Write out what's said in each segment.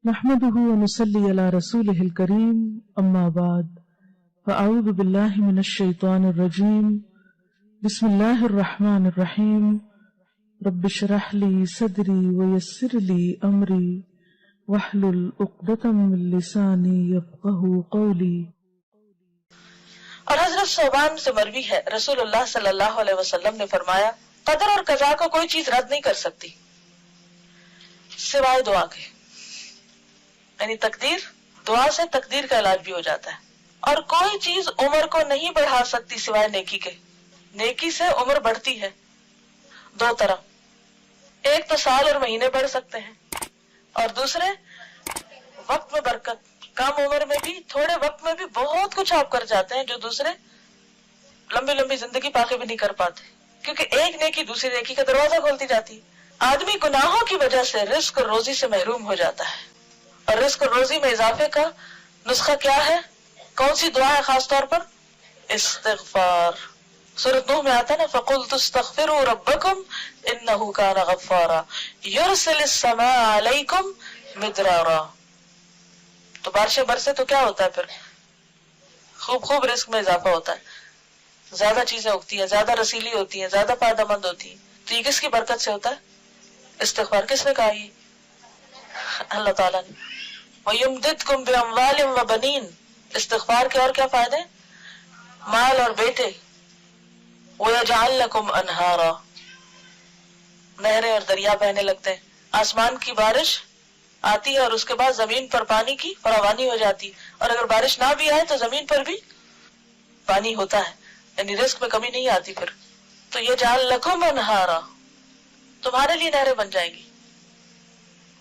نحمده ونصلي على رسوله الكريم اما بعد فاعوذ بالله من الشيطان الرجيم بسم الله الرحمن الرحيم رب اشرح لي صدري ويسر لي امري واحلل عقدة من لساني يفقهوا قولي۔ اور حضرت صوبان سے مروی ہے رسول اللہ صلی اللہ علیہ وسلم نے فرمایا قدر اور قضا کو کوئی چیز رد نہیں کر سکتی سوائے دعا کے، یعنی تقدیر، دعا سے تقدیر کا علاج بھی ہو جاتا ہے۔ اور کوئی چیز عمر کو نہیں بڑھا سکتی سوائے نیکی کے، نیکی سے عمر بڑھتی ہے دو طرح، ایک تو سال اور مہینے بڑھ سکتے ہیں، اور دوسرے وقت میں برکت، کم عمر میں بھی تھوڑے وقت میں بھی بہت کچھ آپ کر جاتے ہیں جو دوسرے لمبی لمبی زندگی پاکے بھی نہیں کر پاتے، کیونکہ ایک نیکی دوسری نیکی کا دروازہ کھولتی جاتی ہے۔ آدمی گناہوں کی وجہ سے رزق اور روزی سے محروم ہو جاتا ہے، اور رزق اور روزی میں اضافے کا نسخہ کیا ہے؟ کون سی دعا ہے خاص طور پر؟ استغفار۔ سورۃ نوح میں آتا ہے نا فَقُلْتُ اسْتَغْفِرُوا رَبَّكُمْ إِنَّهُ كَانَ غَفَّارًا يُرْسِلِ السَّمَاءَ عَلَيْكُمْ مِدْرَارًا۔ تو بارشیں برسے تو کیا ہوتا ہے پھر؟ خوب رزق میں اضافہ ہوتا ہے، زیادہ چیزیں اگتی ہیں، زیادہ رسیلی ہوتی ہیں، زیادہ فائدہ مند ہوتی ہیں۔ تو یہ کس کی برکت سے ہوتا ہے؟ استغفار۔ کس نے کہا یہ؟ اللہ تعالیٰ نے۔ وَيُمْدِدْكُمْ بِأَمْوَالٍ وَبَنِينَ۔ استغفار کے اور کیا فائدے؟ مال اور بیٹے۔ وَيَجْعَلْ لَكُمْ أَنْهَارًا۔ نہریں اور دریا بہنے لگتے ہیں، آسمان کی بارش آتی ہے اور اس کے بعد زمین پر پانی کی فراوانی ہو جاتی، اور اگر بارش نہ بھی آئے تو زمین پر بھی پانی ہوتا ہے، یعنی رزق میں کمی نہیں آتی پھر۔ تو یجعل لکم انہارا، تمہارے لیے نہریں بن جائیں گی،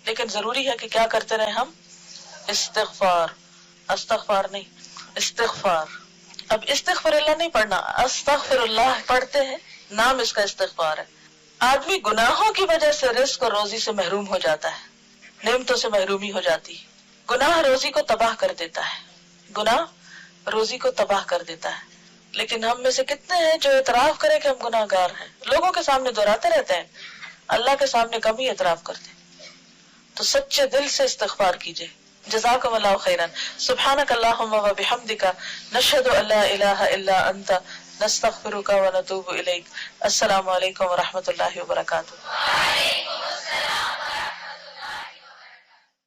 لیکن ضروری ہے کہ کیا کرتے رہے ہم؟ استغفار، استغفار نہیں، استغفار۔ اب استغفر اللہ نہیں پڑھنا، استغفر اللہ پڑھتے ہیں، نام اس کا استغفار ہے۔ آدمی گناہوں کی وجہ سے رزق اور روزی سے محروم ہو جاتا ہے، نعمتوں سے محرومی ہو جاتی ہے۔ گناہ روزی کو تباہ کر دیتا ہے، گناہ روزی کو تباہ کر دیتا ہے۔ لیکن ہم میں سے کتنے ہیں جو اعتراف کریں کہ ہم گناہ گار ہیں؟ لوگوں کے سامنے دہراتے رہتے ہیں، اللہ کے سامنے کم ہی اعتراف کرتے ہیں۔ تو سچے دل سے استغفار کیجئے۔ جزاکم اللہ خیرا۔ سبحانک اللہم و بحمدک، نشہد ان لا الہ الا انت، نستغفرک و نتوب الیک۔ السلام علیکم و رحمۃ اللہ وبرکاتہ۔